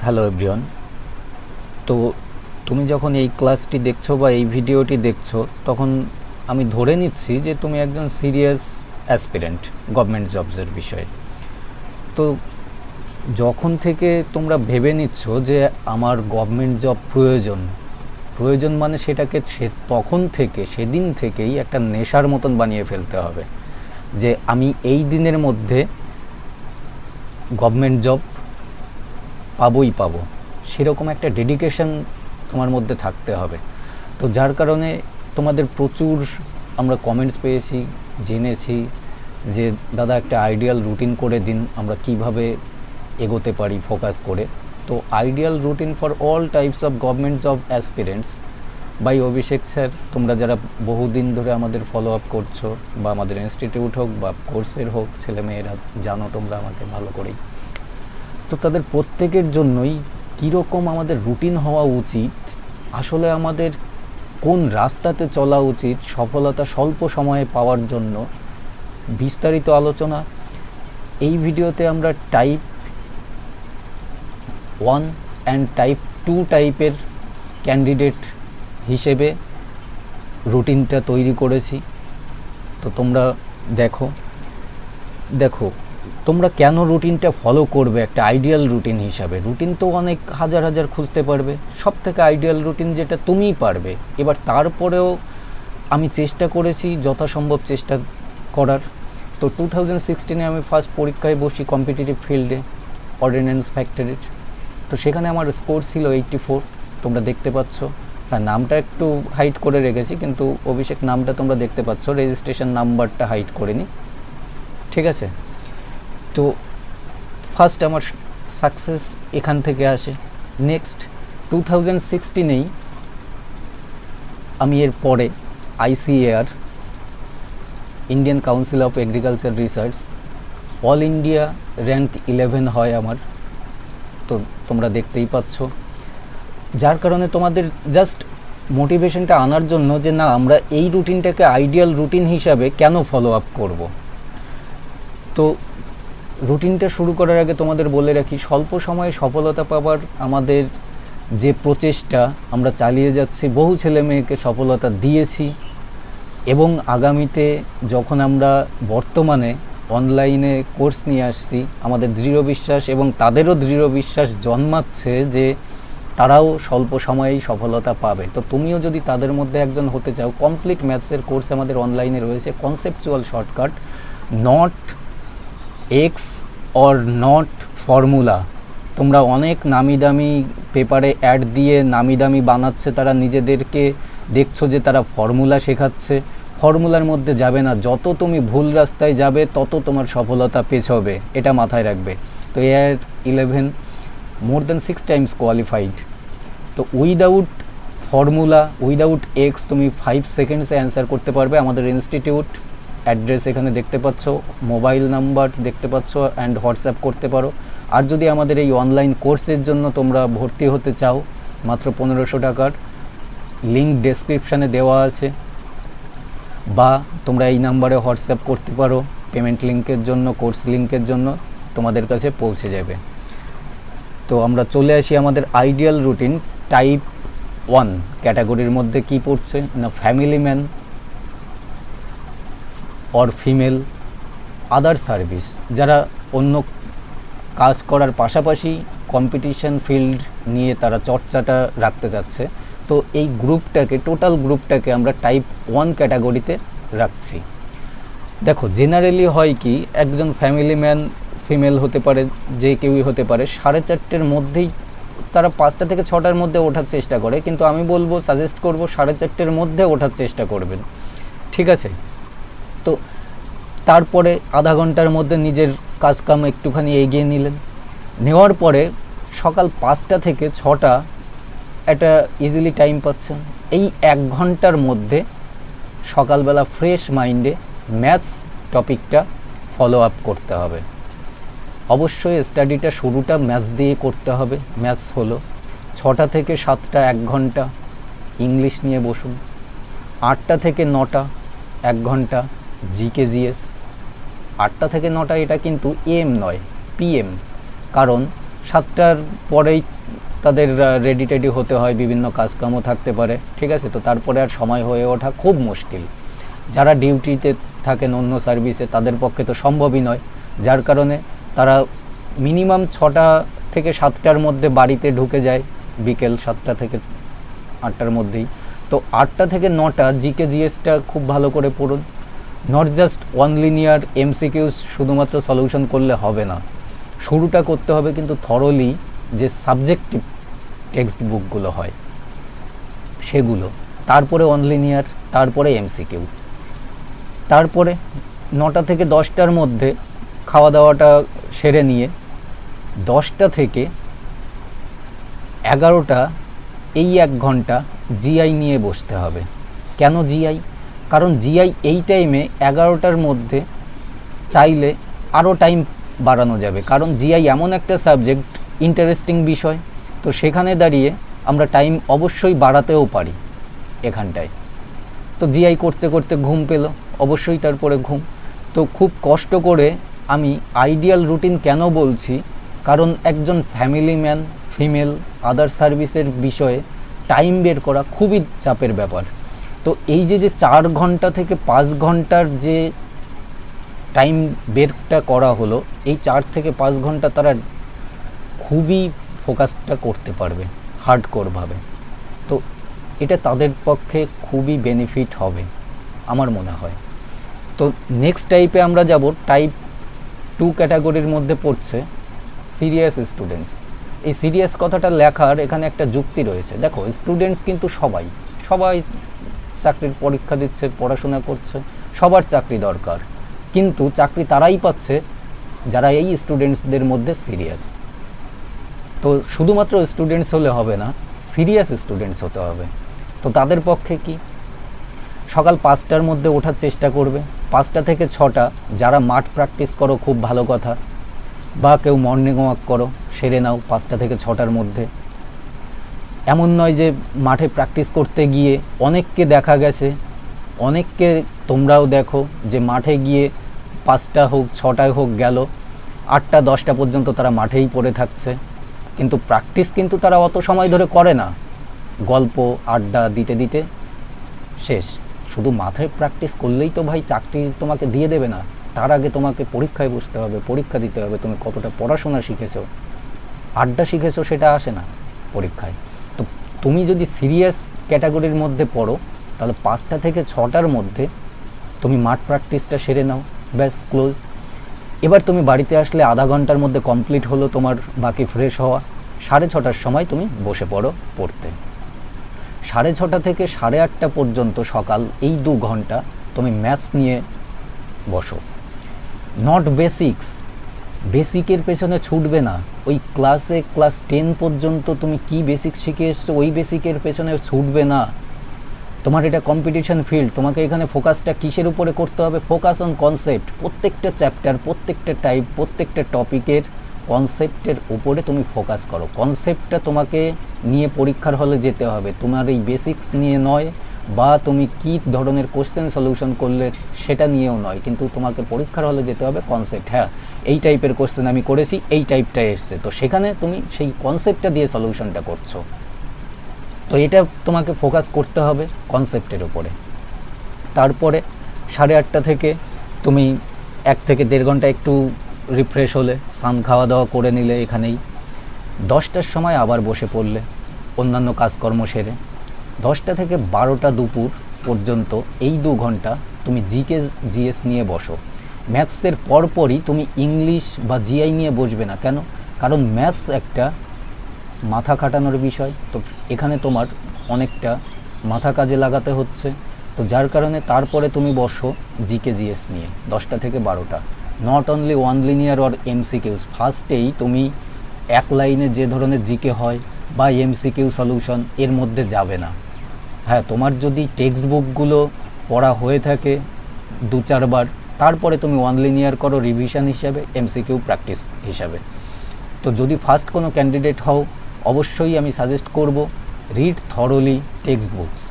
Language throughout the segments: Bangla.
Hello everyone. তো তুমি যখন এই ক্লাসটি দেখছো বা এই ভিডিওটি দেখছো, তখন আমি ধরে নিচ্ছি যে তুমি একজন সিরিয়াস অ্যাসপিরেন্ট গভর্নমেন্ট জবসের বিষয়ে। তো যখন থেকে তোমরা ভেবে নিচ্ছ যে আমার গভর্নমেন্ট জব প্রয়োজন মানে সেটাকে তখন থেকে সেদিন থেকেই একটা নেশার মতন বানিয়ে ফেলতে হবে যে আমি এই দিনের মধ্যে গভর্নমেন্ট জব পাবো, সেরকম একটা ডেডিকেশন তোমার মধ্যে থাকতে হবে। তো যার কারণে তোমাদের প্রচুর আমরা কমেন্টস পেয়েছি, জেনেছি যে দাদা একটা আইডিয়াল রুটিন করে দিন, আমরা কিভাবে এগোতে পারি ফোকাস করে। তো ideal routine for all types of government job aspirants by Abhishek sir. তোমরা যারা বহুদিন ধরে আমাদের ফলো আপ করছো বা আমাদের ইনস্টিটিউট হোক বা কোর্সের হোক, ছেলেমেয়েরা জানো তোমরা আমাকে ভালো করেই। তো তাদের প্রত্যেকের জন্যই কীরকম আমাদের রুটিন হওয়া উচিত, আসলে আমাদের কোন রাস্তাতে চলা উচিত সফলতা স্বল্প সময়ে পাওয়ার জন্য বিস্তারিত আলোচনা এই ভিডিওতে আমরা টাইপ 1 অ্যান্ড টাইপ 2 টাইপের ক্যান্ডিডেট হিসেবে রুটিনটা তৈরি করেছি। তো তোমরা দেখো তোমরা কেন রুটিনটা ফলো করবে একটা আইডিয়াল রুটিন হিসাবে। রুটিন তো অনেক হাজার খুঁজতে পারবে, সব থেকে আইডিয়াল রুটিন যেটা তুমিই পারবে। এবার তারপরেও আমি চেষ্টা করেছি যথাসম্ভব চেষ্টা করার। তো 2016 আমি ফার্স্ট পরীক্ষায় বসি কম্পিটিটিভ ফিল্ডে অর্ডিন্যান্স ফ্যাক্টরির। তো সেখানে আমার স্কোর ছিল 84, তোমরা দেখতে পাচ্ছ। হ্যাঁ, নামটা একটু হাইড করে রেখেছি, কিন্তু অভিষেক নামটা তোমরা দেখতে পাচ্ছ, রেজিস্ট্রেশন নাম্বারটা হাইড করিনি, ঠিক আছে। তো ফার্স্ট আমার সাকসেস এখান থেকে আসে। নেক্সট 2016 আমি এর পরে ICAR Indian council of agriculture research all India rank 11 হয় আমার। তো তোমরা দেখতেই পাচ্ছ, যার কারণে তোমাদের জাস্ট মোটিভেশনটা আনার জন্য যে না, আমরা এই রুটিনটাকে আইডিয়াল রুটিন হিসাবে কেন ফলো আপ করব। তো রুটিনটা শুরু করার আগে তোমাদের বলে রাখি, স্বল্প সময়ে সফলতা পাওয়ার আমাদের যে প্রচেষ্টা আমরা চালিয়ে যাচ্ছি, বহু ছেলে মেয়েকে সফলতা দিয়েছি, এবং আগামীতে যখন আমরা বর্তমানে অনলাইনে কোর্স নিয়ে আসছি, আমাদের দৃঢ় বিশ্বাস এবং তাদেরও দৃঢ় বিশ্বাস জন্মাচ্ছে যে তারাও স্বল্প সময়েই সফলতা পাবে। তো তুমিও যদি তাদের মধ্যে একজন হতে চাও, কমপ্লিট ম্যাথসের কোর্স আমাদের অনলাইনে রয়েছে, conceptual shortcut, not x or not formula. তোমরা অনেক নামি দামি পেপারে অ্যাড দিয়ে নামি দামি বানাচ্ছে, তারা নিজেদেরকে দেখছো যে তারা ফর্মুলা শেখাচ্ছে। ফর্মুলার মধ্যে যাবে না, যত তুমি ভুল রাস্তায় যাবে তত তোমার সফলতা পেছবে, এটা মাথায় রাখবে। তো AIR 11 more than 6 Times qualified. তো উইদাউট ফর্মুলা, উইদাউট এক্স তুমি 5 সেকেন্ডসে অ্যান্সার করতে পারবে। আমাদের ইনস্টিটিউট অ্যাড্রেস এখানে দেখতে পাচ্ছ, মোবাইল নাম্বার দেখতে পাচ্ছ, অ্যান্ড হোয়াটসঅ্যাপ করতে পারো। আর যদি আমাদের এই অনলাইন কোর্সের জন্য তোমরা ভর্তি হতে চাও, মাত্র 1500 টাকার, লিঙ্ক ডেসক্রিপশানে দেওয়া আছে, বা তোমরা এই নাম্বারে হোয়াটসঅ্যাপ করতে পারো। পেমেন্ট লিঙ্কের জন্য, কোর্স লিঙ্কের জন্য তোমাদের কাছে পৌঁছে যাবে। তো আমরা চলে আসি আমাদের আইডিয়াল রুটিন। টাইপ 1 ক্যাটাগরির মধ্যে কি পড়ছে না, family man or female, other service, যারা অন্য কাজ করার পাশাপাশি কম্পিটিশন ফিল্ড নিয়ে তারা চর্চাটা রাখতে চাচ্ছে। তো এই গ্রুপটাকে, টোটাল গ্রুপটাকে আমরা টাইপ 1 ক্যাটাগরিতে রাখছি। দেখো জেনারেলি হয় কি, একজন ফ্যামিলি ম্যান ফিমেল হতে পারে, যে কেউই হতে পারে, 4:30-র মধ্যেই তারা 5টা থেকে 6টার মধ্যে ওঠার চেষ্টা করে, কিন্তু আমি বলবো, সাজেস্ট করব 4:30-র মধ্যে ওঠার চেষ্টা করবেন, ঠিক আছে। তো তারপরে আধা ঘন্টার মধ্যে নিজের কাজকাম একটুখানি এগিয়ে নেওয়ার পরে সকাল 5টা থেকে 6টা একটা ইজিলি টাইম পাচ্ছেন। এই 1 ঘন্টার মধ্যে সকালবেলা ফ্রেশ মাইন্ডে ম্যাথস টপিকটা ফলো আপ করতে হবে। অবশ্যই স্টাডিটা শুরুটা ম্যাথস দিয়ে করতে হবে। ম্যাথস হলো 6টা থেকে 7টা 1 ঘন্টা ইংলিশ নিয়ে বসুন। 8টা থেকে 9টা 1 ঘন্টা জিকে জিএস। 8টা থেকে 9টা এটা কিন্তু AM নয়, PM, কারণ 7টার পরেই তাদের রেডি টেডি হতে হয়, বিভিন্ন কাজকামও থাকতে পারে, ঠিক আছে। তো তারপরে আর সময় হয়ে ওঠা খুব মুশকিল। যারা ডিউটিতে থাকেন অন্য সার্ভিসে তাদের পক্ষে তো সম্ভবই নয়, যার কারণে তারা মিনিমাম 6টা থেকে 7টার মধ্যে বাড়িতে ঢুকে যায়, বিকেল 7টা থেকে 8টার মধ্যেই। তো 8টা থেকে 9টা জিকে জিএসটা খুব ভালো করে পড়ুন। Not just one linear MCQs শুধুমাত্র সলিউশন করলে হবে না, শুরুটা করতে হবে কিন্তু থরলি যে সাবজেক্টিভ টেক্সট বুকগুলো হয় সেগুলো, তারপরে ওয়ান লিনিয়ার, তারপরে এমসিকিউ। তারপরে 9টা থেকে 10টার মধ্যে খাওয়া দাওয়াটা সেরে নিয়ে 10টা থেকে 11টা এই 1 ঘন্টা জিআই নিয়ে বসতে হবে। কেন জিআই? কারণ জিআই এই টাইমে 11টার মধ্যে চাইলে আরও টাইম বাড়ানো যাবে, কারণ জিআই এমন একটা সাবজেক্ট, ইন্টারেস্টিং বিষয়, তো সেখানে দাঁড়িয়ে আমরা টাইম অবশ্যই বাড়াতেও পারি এখানটায়। তো জিআই করতে করতে ঘুম পেল, অবশ্যই তারপরে ঘুম। তো খুব কষ্ট করে আমি আইডিয়াল রুটিন কেন বলছি, কারণ একজন ফ্যামিলি ম্যান, ফিমেল, আদার সার্ভিসের বিষয়ে টাইম বের করা খুবই চাপের ব্যাপার। তো এই যে 4 ঘন্টা থেকে 5 ঘন্টার যে টাইম বেরটা করা হলো, এই 4 থেকে 5 ঘন্টা তারা খুবই ফোকাসটা করতে পারবে হার্ডকোরভাবে। তো এটা তাদের পক্ষে খুবই বেনিফিট হবে আমার মনে হয়। তো নেক্সট টাইপে আমরা যাব, টাইপ 2 ক্যাটাগরির মধ্যে পড়ছে সিরিয়াস স্টুডেন্টস। এই সিরিয়াস কথাটা লেখার এখানে একটা যুক্তি রয়েছে। দেখো, স্টুডেন্টস কিন্তু সবাই চাকরির পরীক্ষা দিচ্ছে, পড়াশোনা করছে, সবার চাকরি দরকার, কিন্তু চাকরি তারাই পাচ্ছে যারা এই স্টুডেন্টসদের মধ্যে সিরিয়াস। তো শুধুমাত্র স্টুডেন্টস হলে হবে না, সিরিয়াস স্টুডেন্টস হতে হবে। তো তাদের পক্ষে কি, সকাল 5টার মধ্যে ওঠার চেষ্টা করবে। 5টা থেকে 6টা যারা মাঠ প্র্যাকটিস করো খুব ভালো কথা, বা কেউ মর্নিং ওয়াক করো, সেরে নাও 5টা থেকে 6টার মধ্যে। এমন নয় যে মাঠে প্র্যাকটিস করতে গিয়ে অনেককে দেখা গেছে, অনেককে তোমরাও দেখো যে মাঠে গিয়ে 5টা হোক 6টায় হোক গেল, 8টা 10টা পর্যন্ত তারা মাঠেই পড়ে থাকছে, কিন্তু প্র্যাকটিস কিন্তু তারা অত সময় ধরে করে না, গল্প আড্ডা দিতে দিতে শেষ। শুধু মাঠে প্র্যাকটিস করলেই তো ভাই চাকরি তোমাকে দিয়ে দেবে না, তার আগে তোমাকে পরীক্ষায় বসতে হবে, পরীক্ষা দিতে হবে, তুমি কতটা পড়াশোনা শিখেছো, আড্ডা শিখেছো সেটা আসে না পরীক্ষায়। তো তুমি যদি সিরিয়াস ক্যাটাগরির মধ্যে পড়ো, তাহলে 5টা থেকে 6টার মধ্যে তুমি মাঠ প্র্যাকটিসটা সেরে নাও, ব্যাস ক্লোজ। এবার তুমি বাড়িতে আসলে আধা ঘন্টার মধ্যে কমপ্লিট হলো তোমার বাকি ফ্রেশ হওয়া। 6:30টার সময় তুমি বসে পড়ো পড়তে। 6:30 থেকে 8:30 পর্যন্ত সকাল এই 2 ঘন্টা তুমি ম্যাথস নিয়ে বসো। নট বেসিক্স, বেসিকের পেছনে ছুটবে না। ওই ক্লাস 10 পর্যন্ত তুমি কি বেসিক শিখে এসছো ওই বেসিকের পেছনে ছুটবে না। তোমার এটা কম্পিটিশন ফিল্ড, তোমাকে এখানে ফোকাসটা কিসের উপরে করতে হবে? Focus on concept. প্রত্যেকটা চ্যাপ্টার, প্রত্যেকটা টাইপ, প্রত্যেকটা টপিকের কনসেপ্টের উপরে তুমি ফোকাস করো। কনসেপ্টটা তোমাকে নিয়ে পরীক্ষার হলে যেতে হবে, তোমার এই বেসিক্স নিয়ে নয়, বা তুমি কি ধরনের কোশ্চেন সলিউশন করলে সেটা নিয়েও নয়, কিন্তু তোমাকে পরীক্ষার হলে যেতে হবে কনসেপ্ট। হ্যাঁ, এই টাইপের কোশ্চেন আমি করেছি, এই টাইপটা এসছে, তো সেখানে তুমি সেই কনসেপ্টটা দিয়ে সলিউশনটা করছো। তো এটা তোমাকে ফোকাস করতে হবে কনসেপ্টের উপরে। তারপরে 8:30 থেকে তুমি 1 থেকে 1.5 ঘন্টা একটু রিফ্রেশ হলে, স্নান খাওয়া দাওয়া করে নিলে এখানেই। 10টার সময় আবার বসে পড়লে অন্যান্য কাজকর্ম সেরে। 10টা থেকে 12টা দুপুর পর্যন্ত এই 2 ঘন্টা তুমি জিকে জিএস নিয়ে বসো। ম্যাথসের পরপরই তুমি ইংলিশ বা জিআই নিয়ে বসবে না। কেন? কারণ ম্যাথস একটা মাথা খাটানোর বিষয়, তো এখানে তোমার অনেকটা মাথা কাজে লাগাতে হচ্ছে। তো যার কারণে তারপরে তুমি বসো জিকে জিএস নিয়ে 10টা থেকে 12টা। Not only one linear or MCQs. ফার্স্টেই তুমি এক লাইনে যে ধরনের জিকে হয় বা এমসিকিউ সলিউশন এর মধ্যে যাবে না। হ্যাঁ, তোমার যদি টেক্সট বুকগুলো পড়া হয়ে থাকে 2-4 বার, তারপরে তুমি ওয়ান লিনিয়ার করো রিভিশন হিসাবে, এমসিকিউ প্র্যাকটিস হিসাবে। তো যদি ফার্স্ট কোনো ক্যান্ডিডেট হও, অবশ্যই আমি সাজেস্ট করব রিড থরলি টেক্সট বুকস।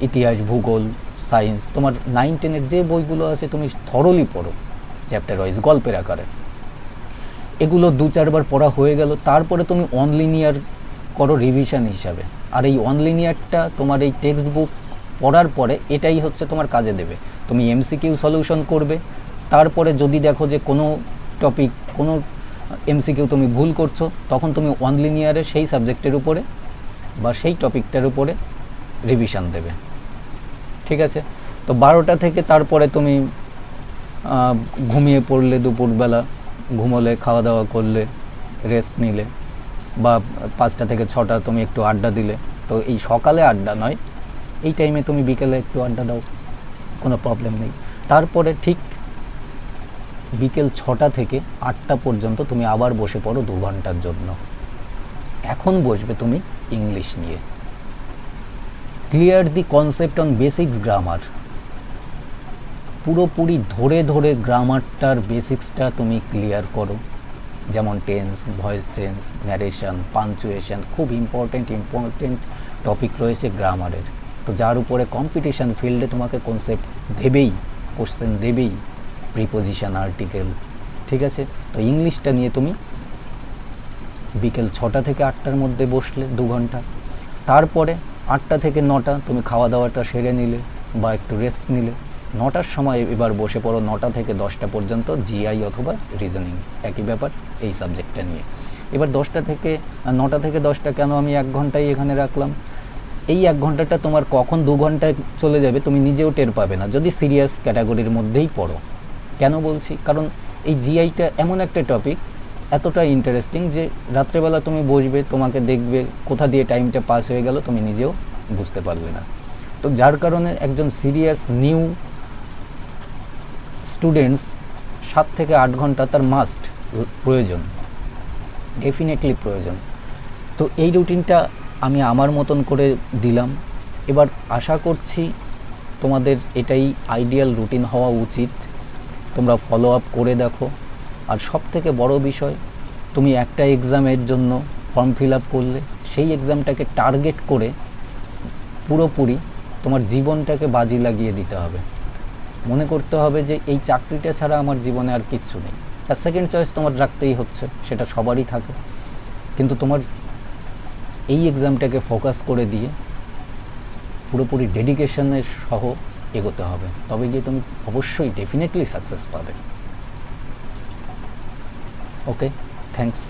ইতিহাস, ভূগোল, সায়েন্স, তোমার 9-10-এর যে বইগুলো আছে তুমি থরলি পড়ো, চ্যাপ্টার ওয়াইজ, গল্পের আকারে। এগুলো 2-4 বার পড়া হয়ে গেল, তারপরে তুমি অন লিনিয়ার করো রিভিশন হিসাবে। আর এই অন লিনিয়ারটা তোমার এই টেক্সট বুক পড়ার পরে এটাই হচ্ছে তোমার কাজে দেবে। তুমি এমসিকিউ সলিউশন করবে, তারপরে যদি দেখো যে কোনো টপিক, কোনো এমসিকিউ তুমি ভুল করছো, তখন তুমি অন লিনিয়ারে সেই সাবজেক্টের উপরে বা সেই টপিকটার উপরে রিভিশন দেবে। ঠিক আছে? তো 12টা থেকে তারপরে তুমি ঘুমিয়ে পড়লে, দুপুরবেলা ঘুমোলে, খাওয়া দাওয়া করলে, রেস্ট নিলে, বা 5টা থেকে 6টা তুমি একটু আড্ডা দিলে। তো এই সকালে আড্ডা নয়, এই টাইমে তুমি বিকেলে একটু আড্ডা দাও, কোনো প্রবলেম নেই। তারপরে ঠিক বিকেল 6টা থেকে 8টা পর্যন্ত তুমি আবার বসে পড়ো 2 ঘন্টার জন্য। এখন বসবে তুমি ইংলিশ নিয়ে। Clear the concept on basics grammar. পুরোপুরি ধরে ধরে গ্রামারটার বেসিক্সটা তুমি ক্লিয়ার করো, যেমন tense, voice change, narration, punctuation, খুব ইম্পর্টেন্ট টপিক রয়েছে গ্রামারের। তো যার উপরে কম্পিটিশান ফিল্ডে তোমাকে কনসেপ্ট দেবেই, কোশ্চেন দেবেই, প্রিপোজিশন, আর্টিকেল। ঠিক আছে? তো ইংলিশটা নিয়ে তুমি বিকেল 6টা থেকে 8টার মধ্যে বসলে 2 ঘন্টা। তারপরে 8টা থেকে 9টা তুমি খাওয়া দাওয়াটা সেরে নিলে বা একটু রেস্ট নিলে। 9টার সময় এবার বসে পড়ো 9টা থেকে 10টা পর্যন্ত জিআই অথবা রিজনিং, একই ব্যাপার এই সাবজেক্টটা নিয়ে। এবার 9টা থেকে 10টা কেন আমি 1 ঘন্টাই এখানে রাখলাম? এই 1 ঘন্টাটা তোমার কখন 2 ঘন্টায় চলে যাবে তুমি নিজেও টের পাবে না, যদি সিরিয়াস ক্যাটাগরির মধ্যেই পড়ো। কেন বলছি? কারণ এই জিআইটা এমন একটা টপিক, এতটা ইন্টারেস্টিং যে রাত্রেবেলা তুমি বসবে, তোমাকে দেখবে কোথা দিয়ে টাইমটা পাস হয়ে গেল তুমি নিজেও বুঝতে পারবে না। তো যার কারণে একজন সিরিয়াস নিউ স্টুডেন্টস 7 থেকে 8 ঘন্টা তার মাস্ট প্রয়োজন, ডেফিনেটলি প্রয়োজন। তো এই রুটিনটা আমি আমার মতন করে দিলাম। এবার আশা করছি তোমাদের এটাই আইডিয়াল রুটিন হওয়া উচিত, তোমরা ফলো আপ করে দেখো। আর সব থেকে বড় বিষয়, তুমি একটা এক্সামের জন্য ফর্ম ফিল আপ করলে, সেই এক্সামটাকে টার্গেট করে পুরোপুরি তোমার জীবনটাকে বাজি লাগিয়ে দিতে হবে। মনে করতে হবে যে এই চাকরিটা ছাড়া আমার জীবনে আর কিচ্ছু নেই। আর সেকেন্ড চয়েস তোমার রাখতেই হচ্ছে, সেটা সবারই থাকে, কিন্তু তোমার এই এক্সামটাকে ফোকাস করে দিয়ে পুরোপুরি ডেডিকেশনের সহ এগোতে হবে, তবে গিয়ে তুমি অবশ্যই ডেফিনেটলি সাকসেস পাবে। ওকে, থ্যাঙ্কস।